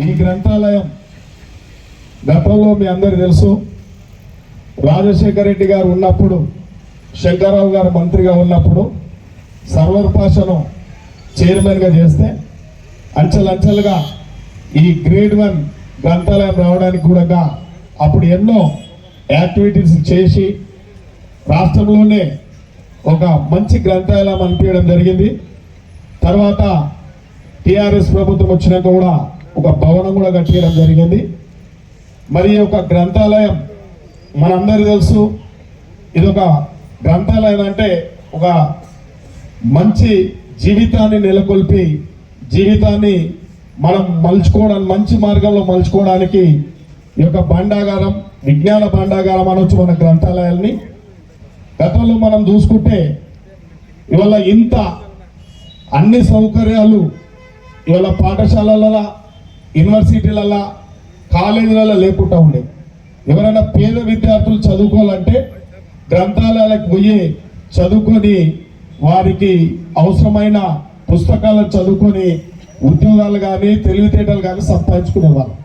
ఈ గ్రంథాలయం గతంలో మీ అందరికీ తెలుసు, రాజశేఖర రెడ్డి గారు ఉన్నప్పుడు, శంకర్రావు గారు మంత్రిగా ఉన్నప్పుడు సర్వర్ పాషను చైర్మన్గా చేస్తే అంచెలంచెలుగా ఈ గ్రేడ్ 1 గ్రంథాలయం రావడానికి కూడా అప్పుడు ఎన్నో యాక్టివిటీస్ చేసి రాష్ట్రంలోనే ఒక మంచి గ్రంథాలయం అనిపించడం జరిగింది. తర్వాత టిఆర్ఎస్ ప్రభుత్వం వచ్చినాక కూడా ఒక భవనం కూడా కట్టించడం జరిగింది. మరి ఒక గ్రంథాలయం మనందరికీ తెలుసు, ఇది ఒక గ్రంథాలయం అంటే ఒక మంచి జీవితాన్ని నెలకొల్పి జీవితాన్ని మనం మలుచుకోవడానికి, మంచి మార్గంలో మలుచుకోవడానికి ఈ యొక్క భాండాగారం, విజ్ఞాన భాండాగారం అనొచ్చు మన గ్రంథాలయాల్ని. గతంలో మనం చూసుకుంటే ఇవాళ ఇంత అన్ని సౌకర్యాలు ఇవాళ పాఠశాలలలో, యూనివర్సిటీలలో, కాలేజీలలో లేకుండా ఉండే. ఎవరైనా పేద విద్యార్థులు చదువుకోవాలంటే గ్రంథాలయాలకు పోయి చదువుకొని వారికి అవసరమైన పుస్తకాలను చదువుకొని ఉద్యోగాలు కానీ తెలివితేటలు కానీ సంపాదించుకునేవాళ్ళు.